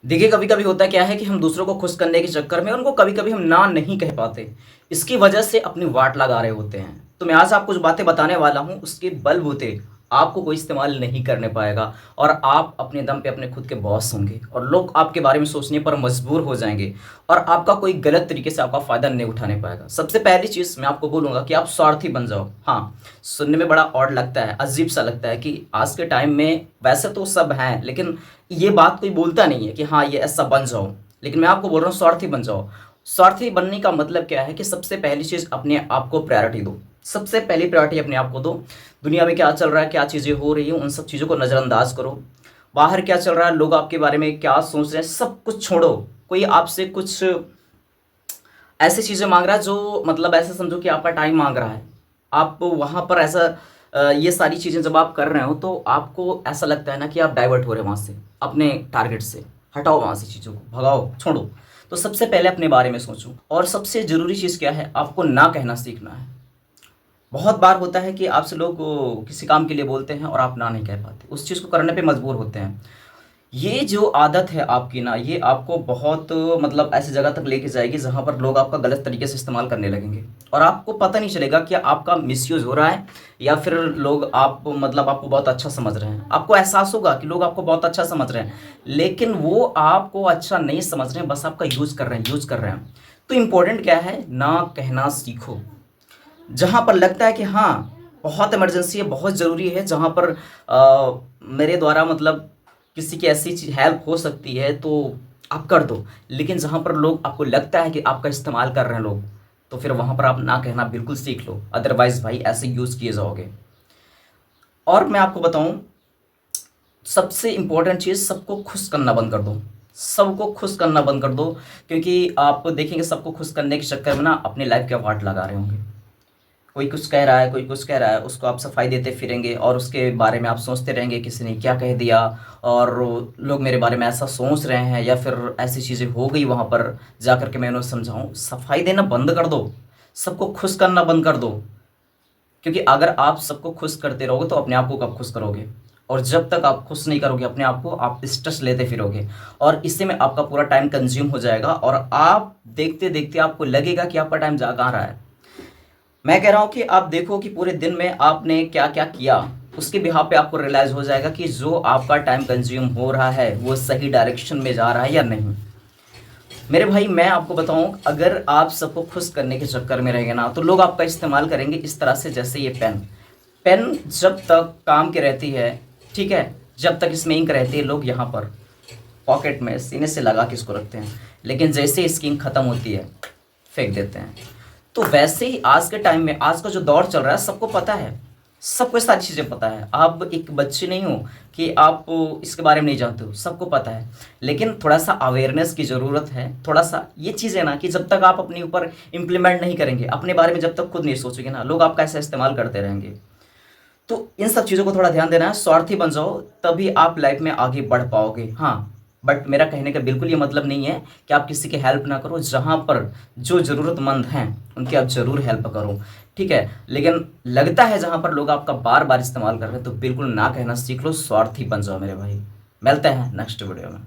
देखिए, कभी कभी होता क्या है कि हम दूसरों को खुश करने के चक्कर में उनको कभी कभी हम ना नहीं कह पाते। इसकी वजह से अपनी वाट लगा रहे होते हैं। तो मैं आज आपको जो बातें बताने वाला हूँ उसके बलबूते आपको कोई इस्तेमाल नहीं करने पाएगा। और आप अपने दम पे अपने खुद के बॉस होंगे और लोग आपके बारे में सोचने पर मजबूर हो जाएंगे। और आपका कोई गलत तरीके से आपका फ़ायदा नहीं उठाने पाएगा। सबसे पहली चीज़ मैं आपको बोलूँगा कि आप स्वार्थी बन जाओ। हाँ, सुनने में बड़ा ऑड लगता है, अजीब सा लगता है कि आज के टाइम में वैसे तो सब हैं, लेकिन ये बात कोई बोलता नहीं है कि हाँ ये ऐसा बन जाओ। लेकिन मैं आपको बोल रहा हूँ स्वार्थी बन जाओ। स्वार्थी बनने का मतलब क्या है कि सबसे पहली चीज़ अपने आप को प्रायोरिटी दो। सबसे पहली प्रायोरिटी अपने आप को दो। दुनिया में क्या चल रहा है, क्या चीज़ें हो रही हैं, उन सब चीज़ों को नज़रअंदाज करो। बाहर क्या चल रहा है, लोग आपके बारे में क्या सोच रहे हैं, सब कुछ छोड़ो। कोई आपसे कुछ ऐसी चीज़ें मांग रहा है जो मतलब ऐसे समझो कि आपका टाइम मांग रहा है। आप वहाँ पर ऐसा ये सारी चीज़ें जब आप कर रहे हो तो आपको ऐसा लगता है ना कि आप डाइवर्ट हो रहे हो वहाँ से, अपने टारगेट से। हटाओ वहाँ से चीज़ों को, भगाओ, छोड़ो। तो सबसे पहले अपने बारे में सोचो। और सबसे ज़रूरी चीज़ क्या है, आपको ना कहना सीखना है। बहुत बार होता है कि आपसे लोग किसी काम के लिए बोलते हैं और आप ना नहीं कह पाते, उस चीज़ को करने पे मजबूर होते हैं। ये जो आदत है आपकी ना, ये आपको बहुत मतलब ऐसी जगह तक लेके जाएगी जहाँ पर लोग आपका गलत तरीके से इस्तेमाल करने लगेंगे। और आपको पता नहीं चलेगा कि आपका मिसयूज़ हो रहा है या फिर लोग आप मतलब आपको बहुत अच्छा समझ रहे हैं। आपको एहसास होगा कि लोग आपको बहुत अच्छा समझ रहे हैं, लेकिन वो आपको अच्छा नहीं समझ रहे हैं, बस आपका यूज़ कर रहे हैं, यूज़ कर रहे हैं। तो इम्पोर्टेंट क्या है, ना कहना सीखो। जहाँ पर लगता है कि हाँ, बहुत इमरजेंसी है, बहुत ज़रूरी है, जहाँ पर मेरे द्वारा मतलब किसी की ऐसी चीज़ हेल्प हो सकती है तो आप कर दो। लेकिन जहाँ पर लोग आपको लगता है कि आपका इस्तेमाल कर रहे हैं लोग, तो फिर वहाँ पर आप ना कहना बिल्कुल सीख लो, अदरवाइज़ भाई ऐसे यूज़ किए जाओगे। और मैं आपको बताऊँ, सबसे इम्पोर्टेंट चीज़, सबको खुश करना बंद कर दो। सबको खुश करना बंद कर दो, क्योंकि आप देखेंगे सबको खुश करने के चक्कर में ना अपनी लाइफ़ के वाट लगा रहे होंगे। कोई कुछ कह रहा है, कोई कुछ कह रहा है, उसको आप सफाई देते फिरेंगे और उसके बारे में आप सोचते रहेंगे किसी ने क्या कह दिया, और लोग मेरे बारे में ऐसा सोच रहे हैं या फिर ऐसी चीज़ें हो गई वहाँ पर जा कर के मैं उन्हें समझाऊँ। सफाई देना बंद कर दो, सबको खुश करना बंद कर दो। क्योंकि अगर आप सबको खुश करते रहोगे तो अपने आप को कब खुश करोगे? और जब तक आप खुश नहीं करोगे अपने आप को, आप स्ट्रेस लेते फिरोगे और इससे में आपका पूरा टाइम कंज्यूम हो जाएगा और आप देखते देखते आपको लगेगा कि आपका टाइम जा कहाँ रहा है। मैं कह रहा हूँ कि आप देखो कि पूरे दिन में आपने क्या क्या किया, उसके बिहाफ पे आपको रियलाइज़ हो जाएगा कि जो आपका टाइम कंज्यूम हो रहा है वो सही डायरेक्शन में जा रहा है या नहीं। मेरे भाई, मैं आपको बताऊं, अगर आप सबको खुश करने के चक्कर में रहेंगे ना तो लोग आपका इस्तेमाल करेंगे इस तरह से, जैसे ये पेन। पेन जब तक काम की रहती है, ठीक है, जब तक इसमें इंक रहती है, लोग यहाँ पर पॉकेट में सीने से लगा के इसको रखते हैं। लेकिन जैसे इसकी इंक खत्म होती है, फेंक देते हैं। तो वैसे ही आज के टाइम में, आज का जो दौर चल रहा है, सबको पता है, सबको सारी चीज़ें पता है। आप एक बच्चे नहीं हो कि आप इसके बारे में नहीं जानते हो, सबको पता है। लेकिन थोड़ा सा अवेयरनेस की ज़रूरत है। थोड़ा सा ये चीज़ है ना कि जब तक आप अपने ऊपर इम्प्लीमेंट नहीं करेंगे, अपने बारे में जब तक खुद नहीं सोचोगे ना, लोग आपका ऐसा इस्तेमाल करते रहेंगे। तो इन सब चीज़ों को थोड़ा ध्यान देना है। स्वार्थी बन जाओ, तभी आप लाइफ में आगे बढ़ पाओगे। हाँ, बट मेरा कहने का बिल्कुल ये मतलब नहीं है कि आप किसी की हेल्प ना करो। जहाँ पर जो ज़रूरतमंद हैं उनकी आप ज़रूर हेल्प करो, ठीक है। लेकिन लगता है जहाँ पर लोग आपका बार बार इस्तेमाल कर रहे हैं तो बिल्कुल ना कहना सीख लो, स्वार्थी बन जाओ मेरे भाई। मिलते हैं नेक्स्ट वीडियो में।